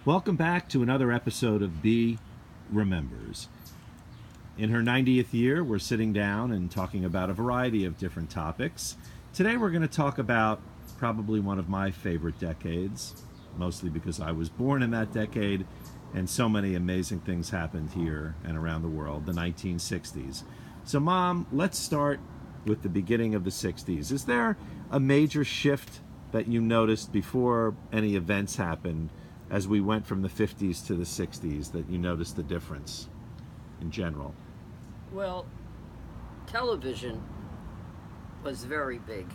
Welcome back to another episode of Bea Remembers. In her 90th year, we're sitting down and talking about a variety of different topics. Today we're going to talk about probably one of my favorite decades, mostly because I was born in that decade and so many amazing things happened here and around the world, the 1960s. So Mom, let's start with the beginning of the 60s. Is there a major shift that you noticed before any events happened as we went from the 50s to the 60s that you noticed the difference in general? Well, television was very big.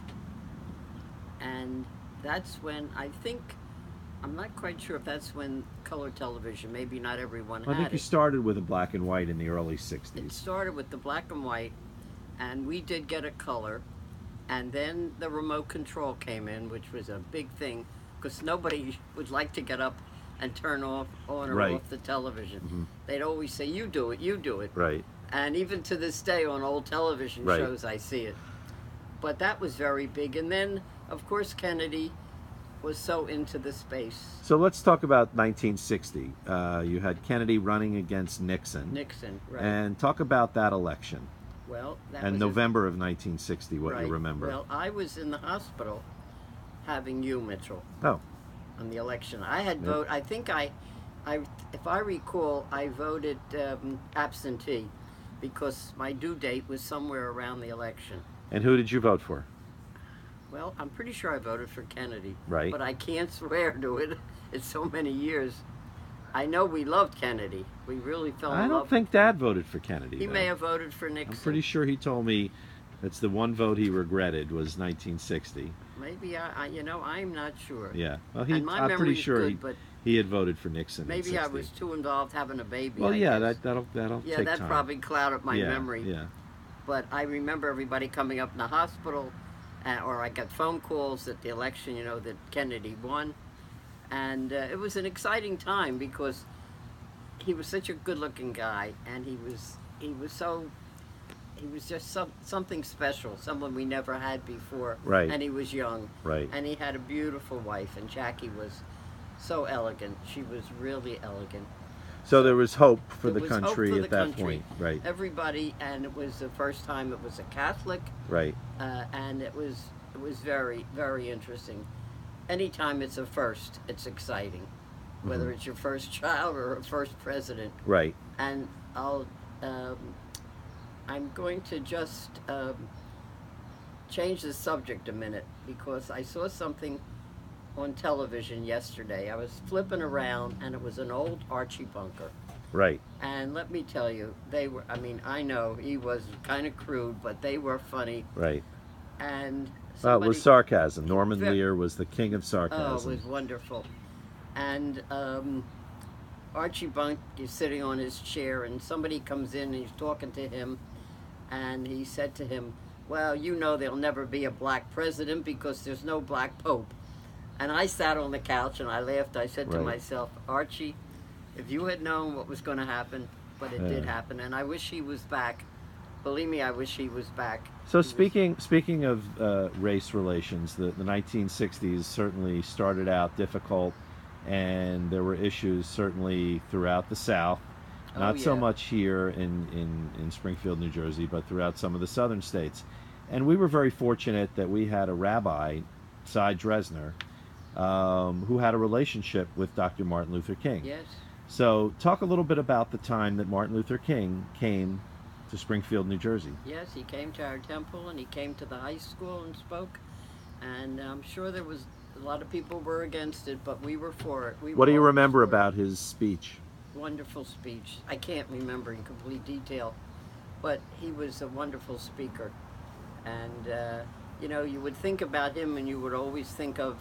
And that's when, I'm not quite sure if that's when color television, maybe not everyone had I think it. you started with a black and white in the early It 60s. started with the black and white, and we did get a color. And then the remote control came in, which was a big thing, because nobody would like to get up and turn on or Right. off the television. Mm-hmm. They'd always say, you do it, you do it. Right. And even to this day on old television Right. shows, I see it. But that was very big. And then, of course, Kennedy was so into the space. So let's talk about 1960. You had Kennedy running against Nixon. Nixon, right. And talk about that election. Well, that And was November of 1960, what right. you remember. Well, I was in the hospital having you, Mitchell, Oh, on the election. I had Yeah. voted, I think if I recall, I voted absentee because my due date was somewhere around the election. and who did you vote for? Well, I'm pretty sure I voted for Kennedy. Right. But I can't swear to it. It's so many years. I know we loved Kennedy. We really fell in I love. don't think Dad voted for Kennedy. He though. may have voted for Nixon. I'm pretty sure he told me that's the one vote he regretted was 1960. Maybe I'm not sure. Yeah. Well, And my I'm pretty memory's sure good, but he had voted for Nixon. in maybe I 60. was too involved having a baby. Well, I yeah, guess. that'll Yeah, take that time. probably clouded my Yeah, memory. Yeah. But I remember everybody coming up in the hospital, or I got phone calls at the election, that Kennedy won. And it was an exciting time because he was such a good-looking guy, and he was just something special, someone we never had before. Right. And he was young. Right. And he had a beautiful wife, and Jackie was so elegant. She was really elegant. So there was hope for There the was hope country for at the that country. point. Right. Everybody, and it was the first time it was a Catholic, Right. and it was very, very interesting. Anytime it's a first, it's exciting, whether it's your first child or a first president. Right. And I'm going to just change the subject a minute because I saw something on television yesterday. I was flipping around, and it was an old Archie Bunker. Right. And let me tell you, I know he was kind of crude, but they were funny. Right. And Well, it was sarcasm. Norman Ve- Lear was the king of oh, sarcasm. it was wonderful. And Archie Bunker is sitting on his chair, and somebody comes in and he's talking to him, and he said to him, well, there'll never be a black president because there's no black pope. And I sat on the couch and I laughed. I said to Right. myself, Archie, if you had known what was going to happen, but it did happen, and I wish he was back. Believe me, I wish he was back. So speaking of race relations, the 1960s certainly started out difficult, and there were issues certainly throughout the South. Not so yeah. much here in Springfield, New Jersey, but throughout some of the southern states. And we were very fortunate that we had a rabbi, Cy Dresner, who had a relationship with Dr. Martin Luther King. Yes. So talk a little bit about the time that Martin Luther King came to Springfield, New Jersey. Yes, he came to our temple, and he came to the high school and spoke. And I'm sure there was a lot of people were against it, but we were for it. What do you always remember for it. about his speech? Wonderful speech. I can't remember in complete detail, but he was a wonderful speaker. And, you would think about him, and you would always think of,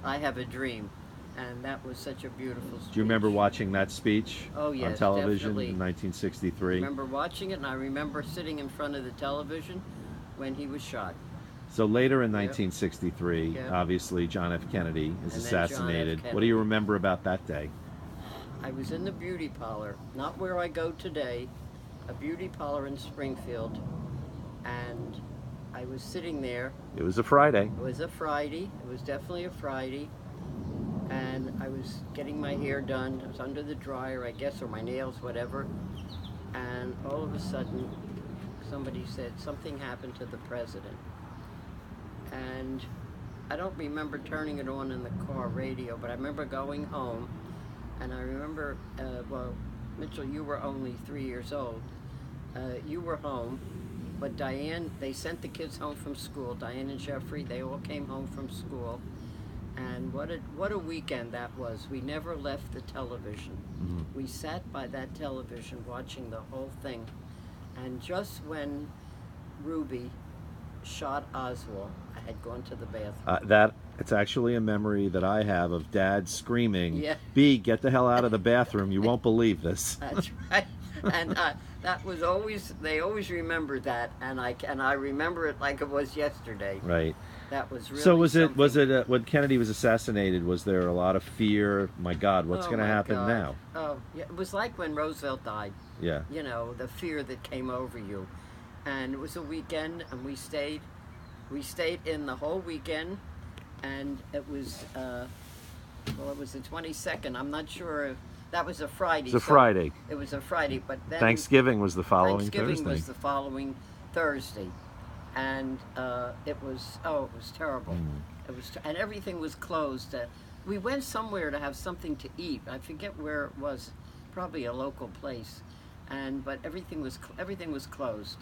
I Have a Dream. And that was such a beautiful speech. Do you remember watching that speech Oh, on yes, television definitely. in I 1963? remember watching it, and I remember sitting in front of the television when he was shot. So later in Yep. 1963, Yep. obviously John F. Kennedy is And then John F. assassinated. What do Kennedy. you remember about that day? I was in the beauty parlor, not where I go today, a beauty parlor in Springfield, and I was sitting there. It was a Friday. It was a Friday. It was definitely a Friday. and I was getting my hair done. I was under the dryer, I guess, or my nails, whatever. And all of a sudden, somebody said something happened to the president. And I don't remember turning it on in the car radio, but I remember going home, and I remember, well, Mitchell, you were only 3 years old. You were home, but Diane, they sent the kids home from school. Diane and Jeffrey, they all came home from school. And what a weekend that was. We never left the television. Mm-hmm. We sat by that television watching the whole thing. And just when Ruby shot Oswald, I had gone to the bathroom. It's actually a memory that I have of Dad screaming, Yeah. "B, get the hell out of the bathroom! You won't believe this." That's right. And that was always, they always remembered that, and I remember it like it was yesterday. Right. That was really So was something. it when Kennedy was assassinated? Was there a lot of fear? My God, what's going to my happen God. now? Oh, yeah, it was like when Roosevelt died. Yeah. You know, the fear that came over you. And it was a weekend, and we stayed in the whole weekend, and it was, well, it was the 22nd. I'm not sure. That was a Friday. It's a Friday. It was a Friday, but then Thanksgiving was the following Thanksgiving Thursday. was the following Thursday, and it was terrible. It was, and everything was closed. We went somewhere to have something to eat. I forget where it was, probably a local place, but everything was closed.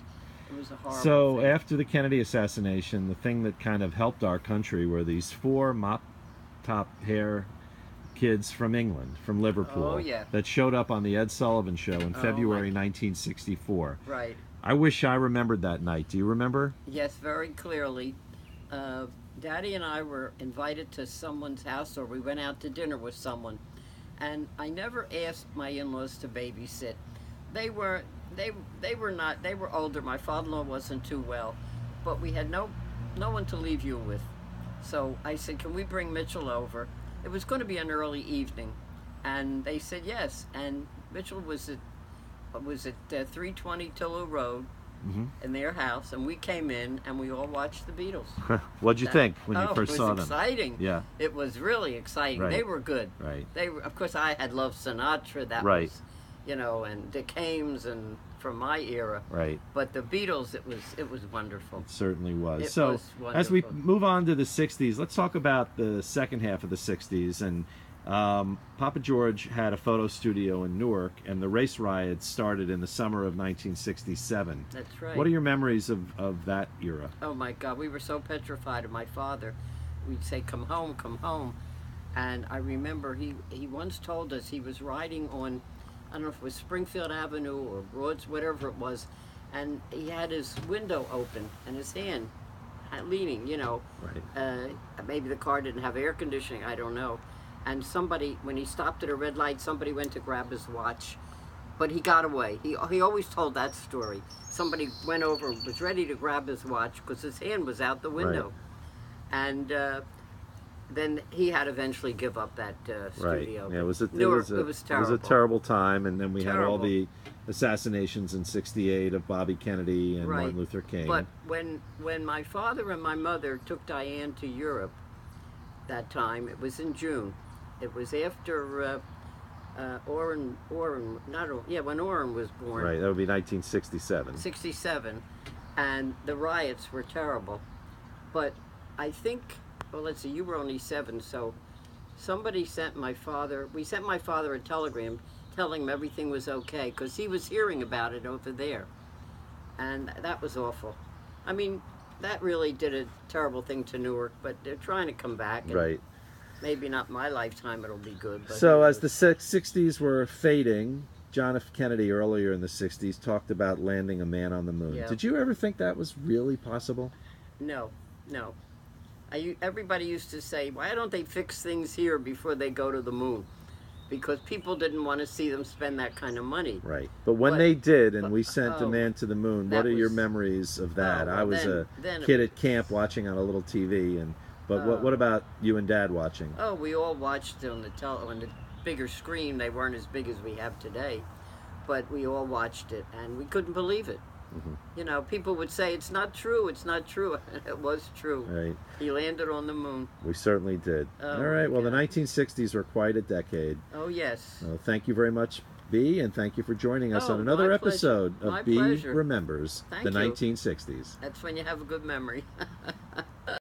It was a horrible So thing. after the Kennedy assassination, the thing that kind of helped our country were these 4 mop-top hair kids from England, from Liverpool, Oh, yeah. that showed up on the Ed Sullivan Show in Oh, February my- 1964. Right. I wish I remembered that night. Do you remember? Yes, very clearly. Daddy and I were invited to someone's house, or we went out to dinner with someone, and I never asked my in-laws to babysit. They were not. They were older. My father-in-law wasn't too well, but we had no one to leave you with. So I said, "Can we bring Mitchell over?" It was going to be an early evening, and they said yes. And Mitchell was at 320 Tillou Road, Mm-hmm. in their house, and we came in and we all watched the Beatles. What'd you think when you first saw It them? was exciting. Yeah. It was really exciting. Right. They were good. Right. They were, of course, I had loved Sinatra. That Right. was, you know, and Dick Haymes, and from my era. Right. But the Beatles, it was wonderful. It certainly was. It So was as we wonderful. move on to the 60s, let's talk about the second half of the 60s. And Papa George had a photo studio in Newark, and the race riots started in the summer of 1967. That's right. What are your memories of that era? Oh my God, we were so petrified of my father. We'd say, "Come home, come home." And I remember he once told us he was riding on, I don't know if it was Springfield Avenue or Broads, whatever it was, and he had his window open and his hand leaning, you know. Right. Maybe the car didn't have air conditioning, I don't know. And somebody, when he stopped at a red light, somebody went to grab his watch, but he got away. He always told that story. Somebody went over, was ready to grab his watch because his hand was out the window. Right. And then he had to eventually give up that Right. studio. Yeah, it was Newark, it was terrible. It was a terrible time, and then we had all Terrible. the assassinations in '68 of Bobby Kennedy and Right. Martin Luther King. But when my father and my mother took Diane to Europe that time, it was in June. It was after when Orrin was born. Right, that would be 1967. 67, and the riots were terrible. But I think, well, let's see, you were only 7, so somebody sent my father, we sent my father a telegram telling him everything was okay, because he was hearing about it over there. And that was awful. I mean, that really did a terrible thing to Newark, but they're trying to come back. And Right. maybe not my lifetime it'll be good. But So who as the knows? 60s were fading, John F. Kennedy earlier in the 60s talked about landing a man on the moon. Yeah. Did you ever think that was really possible? No. Everybody used to say, why don't they fix things here before they go to the moon? Because people didn't want to see them spend that kind of money. Right. But when But- they did, and but- we sent a oh, man to the moon, what that are your was- memories of that? Oh, I well, was then a it kid was- at camp watching on a little TV, but what about you and Dad watching? Oh, we all watched on the bigger screen. They weren't as big as we have today, but we all watched it, and we couldn't believe it. You know, people would say, it's not true, it's not true. It was true. Right. He landed on the moon. We certainly did. Oh, All right. Well, the God. 1960s were quite a decade. Oh, yes. Well, thank you very much, Bea, and thank you for joining us Oh, on another my pleasure. episode My of Bea pleasure. Remembers Thank the you. 1960s. That's when you have a good memory.